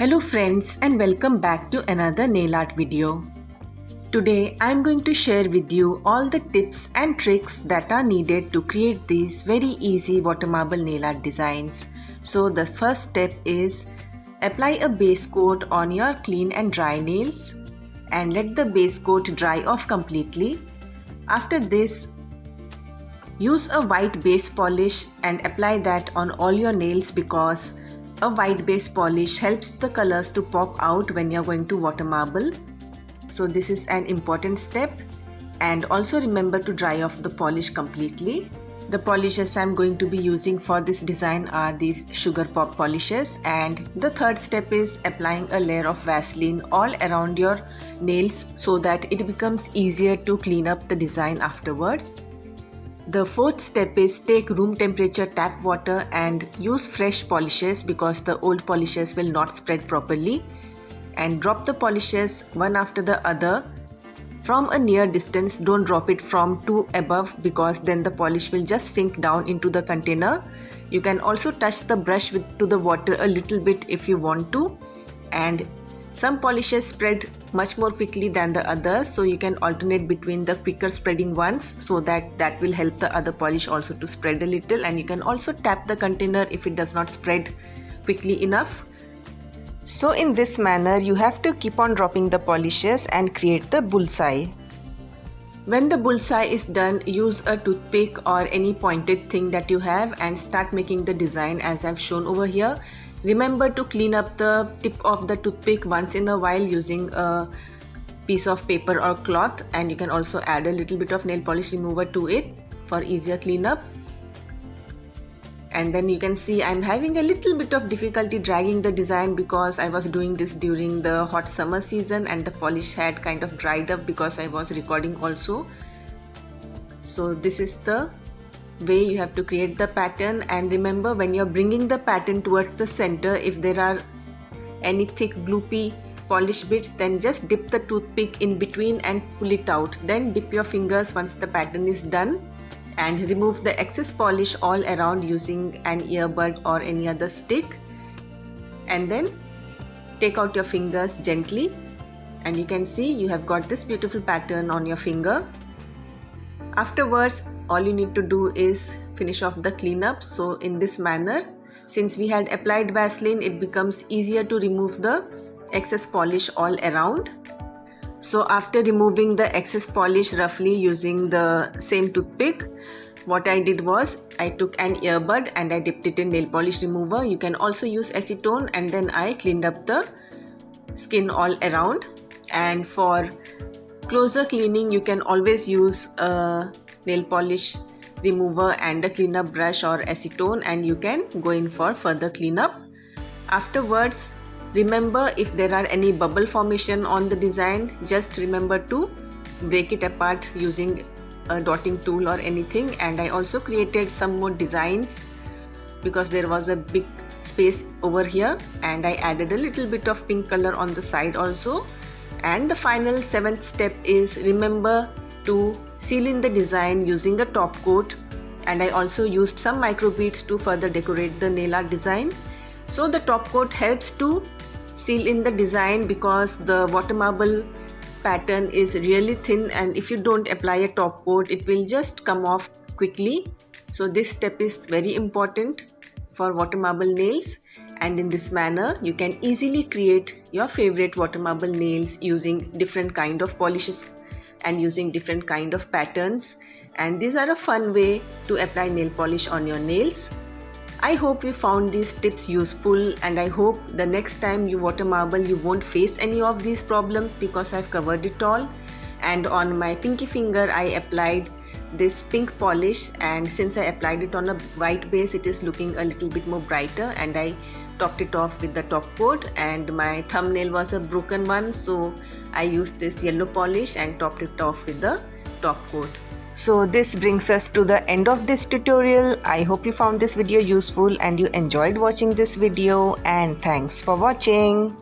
Hello friends and welcome back to another nail art video. Today I am going to share with you all the tips and tricks that are needed to create these very easy watermarble nail art designs. So the first step is apply a base coat on your clean and dry nails and let the base coat dry off completely. After this, use a white base polish and apply that on all your nails because a white base polish helps the colors to pop out when you're going to watermarble. So this is an important step, and also remember to dry off the polish completely. The polishes I'm going to be using for this design are these sugar pop polishes, and the third step is applying a layer of Vaseline all around your nails so that it becomes easier to clean up the design afterwards. The fourth step is take room temperature tap water and use fresh polishes because the old polishes will not spread properly, and drop the polishes one after the other from a near distance. Don't drop it from too above because then the polish will just sink down into the container. You can also touch the brush to the water a little bit if you want to, and some polishes spread much more quickly than the others, so you can alternate between the quicker spreading ones so that will help the other polish also to spread a little. And you can also tap the container if it does not spread quickly enough. So in this manner you have to keep on dropping the polishes and create the bullseye. When the bullseye is done, use a toothpick or any pointed thing that you have and start making the design as I've shown over here. Remember to clean up the tip of the toothpick once in a while using a piece of paper or cloth, and you can also add a little bit of nail polish remover to it for easier cleanup. And then you can see I'm having a little bit of difficulty dragging the design because I was doing this during the hot summer season and the polish had kind of dried up because I was recording also. So this is the way you have to create the pattern, and remember when you're bringing the pattern towards the center, if there are any thick gloopy polish bits, then just dip the toothpick in between and pull it out. Then dip your fingers once the pattern is done and remove the excess polish all around using an earbud or any other stick, and then take out your fingers gently, and you can see you have got this beautiful pattern on your finger. Afterwards, all you need to do is finish off the cleanup. So in this manner, since we had applied Vaseline, it becomes easier to remove the excess polish all around. So after removing the excess polish roughly using the same toothpick, what I did was I took an earbud and I dipped it in nail polish remover. You can also use acetone, and then I cleaned up the skin all around. And for closer cleaning, you can always use a nail polish remover and a cleanup brush or acetone, and you can go in for further cleanup. Afterwards, remember if there are any bubble formation on the design, just remember to break it apart using a dotting tool or anything. And I also created some more designs because there was a big space over here, and I added a little bit of pink color on the side also. And the final seventh step is remember to seal in the design using a top coat, and I also used some micro beads to further decorate the nail art design. So the top coat helps to seal in the design because the watermarble pattern is really thin, and if you don't apply a top coat it will just come off quickly. So this step is very important for watermarble nails, and in this manner you can easily create your favorite watermarble nails using different kind of polishes and using different kind of patterns. And these are a fun way to apply nail polish on your nails. I hope you found these tips useful, and I hope the next time you watermarble you won't face any of these problems because I've covered it all. And on my pinky finger I applied this pink polish, and since I applied it on a white base it is looking a little bit more brighter, and I topped it off with the top coat. And my thumbnail was a broken one, so I used this yellow polish and topped it off with the top coat. So this brings us to the end of this tutorial. I hope you found this video useful and you enjoyed watching this video, and thanks for watching.